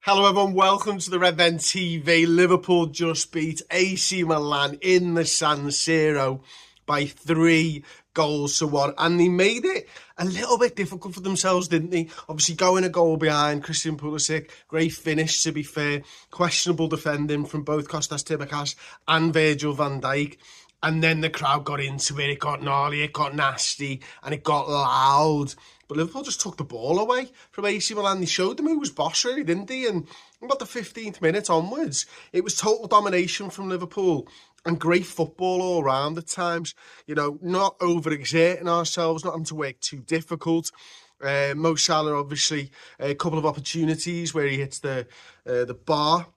Hello everyone, welcome to the Redmen TV. Liverpool just beat AC Milan in the San Siro by 3-1, and they made it a little bit difficult for themselves, didn't they? Obviously going a goal behind, Christian Pulisic, great finish to be fair, questionable defending from both Kostas Tsimikas and Virgil van Dijk. And then the crowd got into it, it got gnarly, it got nasty, and it got loud. But Liverpool just took the ball away from AC Milan. They showed them who was boss, really, didn't they? And about the 15th minute onwards, it was total domination from Liverpool and great football all round at times. You know, not over-exerting ourselves, not having to work too difficult. Mo Salah, obviously, a couple of opportunities where he hits the bar.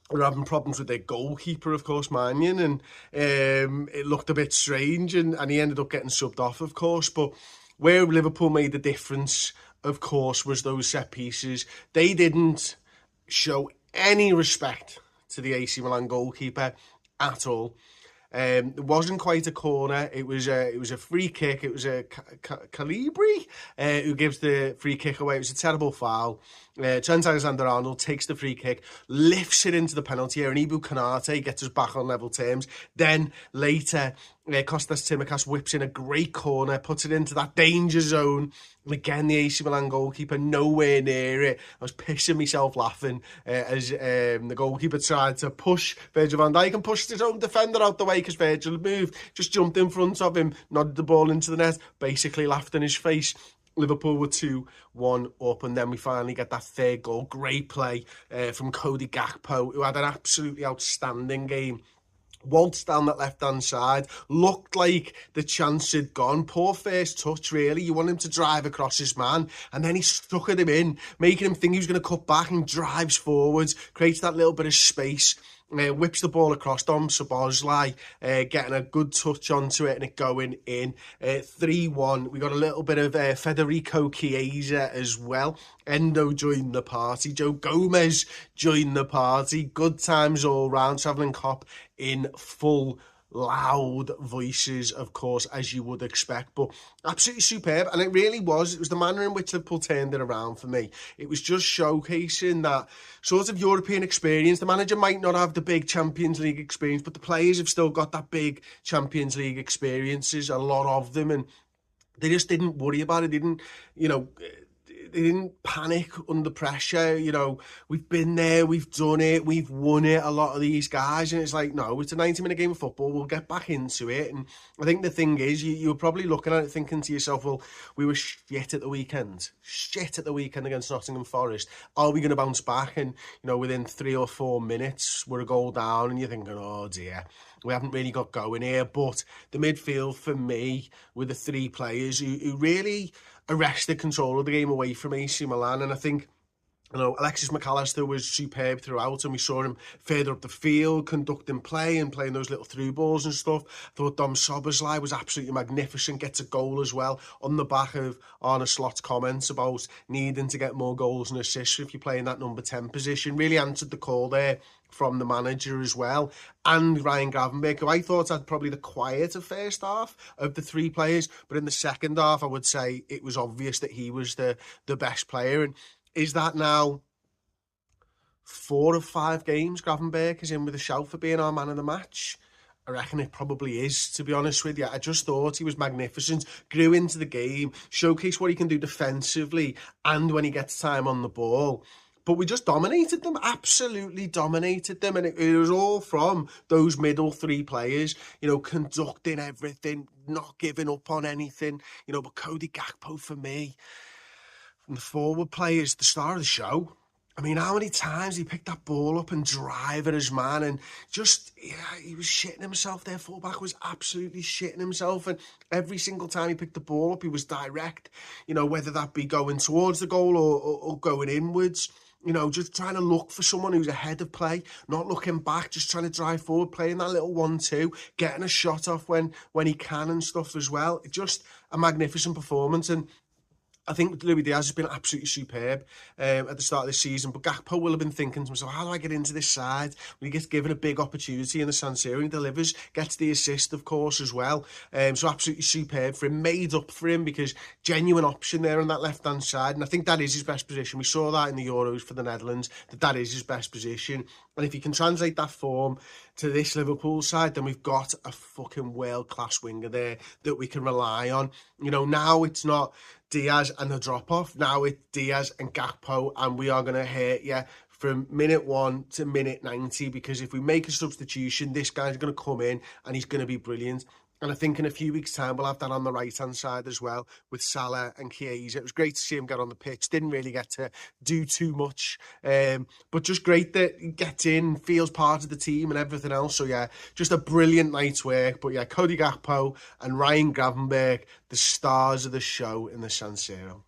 We're having problems with their goalkeeper, of course, Mannion, and it looked a bit strange, and he ended up getting subbed off, of course. But where Liverpool made the difference, of course, was those set pieces. They didn't show any respect to the AC Milan goalkeeper at all. It wasn't quite a corner. It was a free kick. It was a Calibri who gives the free kick away. It was a terrible foul. Trent Alexander-Arnold takes the free kick, lifts it into the penalty area, and Ibu Konate gets us back on level terms. Then later, Kostas Tsimikas whips in a great corner, puts it into that danger zone. And again, the AC Milan goalkeeper nowhere near it. I was pissing myself laughing as the goalkeeper tried to push Virgil van Dijk and pushed his own defender out the way because Virgil had moved, just jumped in front of him, nodded the ball into the net, basically laughed in his face. Liverpool were 2-1 up, and then we finally get that third goal. Great play from Cody Gakpo, who had an absolutely outstanding game. Waltzed down that left-hand side, looked like the chance had gone. Poor first touch, really. You want him to drive across his man, and then he stuck at him in, making him think he was going to cut back, and drives forwards, creates that little bit of space. Whips the ball across Dom Szoboszlai, getting a good touch onto it and it going in. 3-1. We got a little bit of Federico Chiesa as well. Endo joined the party. Joe Gomez joined the party. Good times all round. Travelling Cop in full loud voices, of course, as you would expect, but absolutely superb. And it really was. It was the manner in which Liverpool turned it around for me. It was just showcasing that sort of European experience. The manager might not have the big Champions League experience, but the players have still got that big Champions League experiences, a lot of them, and they just didn't worry about it. They didn't panic under pressure. You know, we've been there, we've done it, we've won it, a lot of these guys, and it's like, no, it's a 90-minute game of football, we'll get back into it. And I think the thing is, you were probably looking at it thinking to yourself, well, we were shit at the weekend against Nottingham Forest. Are we going to bounce back? And, you know, within 3 or 4 minutes, we're a goal down, and you're thinking, oh dear, we haven't really got going here. But the midfield, for me, were the three players who really arrested control of the game away from AC Milan. And I think, you know, Alexis McAllister was superb throughout, and we saw him further up the field, conducting play and playing those little through balls and stuff. I thought Dom Szoboszlai was absolutely magnificent, gets a goal as well on the back of Arne Slot's comments about needing to get more goals and assists if you're playing that number 10 position. Really answered the call there from the manager as well. And Ryan Gravenberch, who I thought had probably the quieter first half of the three players, but in the second half, I would say it was obvious that he was the best player. And is that now 4 of 5 games Gravenberch is in with a shout for being our man of the match? I reckon it probably is, to be honest with you. I just thought he was magnificent, grew into the game, showcased what he can do defensively and when he gets time on the ball. But we just dominated them, absolutely dominated them. And it was all from those middle three players, you know, conducting everything, not giving up on anything. You know, but Cody Gakpo, for me, from the forward players, the star of the show. I mean, how many times he picked that ball up and drive at his man, and just, yeah, he was shitting himself there. Fullback was absolutely shitting himself, and every single time he picked the ball up, he was direct, you know, whether that be going towards the goal or going inwards. You know, just trying to look for someone who's ahead of play, not looking back, just trying to drive forward, playing that little 1-2, getting a shot off when he can and stuff as well. Just a magnificent performance. And I think Luis Diaz has been absolutely superb at the start of the season, but Gakpo will have been thinking to himself, how do I get into this side? When he gets given a big opportunity in the San Siro, he delivers, gets the assist, of course, as well. So absolutely superb for him, made up for him, because genuine option there on that left-hand side, and I think that is his best position. We saw that in the Euros for the Netherlands, that is his best position, and if he can translate that form to this Liverpool side, then we've got a fucking world-class winger there that we can rely on. You know, now it's not Diaz and the drop-off. Now it's Diaz and Gakpo, and we are going to hurt you from minute 1 to minute 90, because if we make a substitution, this guy's going to come in and he's going to be brilliant. And I think in a few weeks' time, we'll have that on the right-hand side as well with Salah and Chiesa. It was great to see him get on the pitch. Didn't really get to do too much, but just great that he gets in, feels part of the team and everything else. So, yeah, just a brilliant night's work. But, yeah, Cody Gakpo and Ryan Gravenberch, the stars of the show in the San Siro.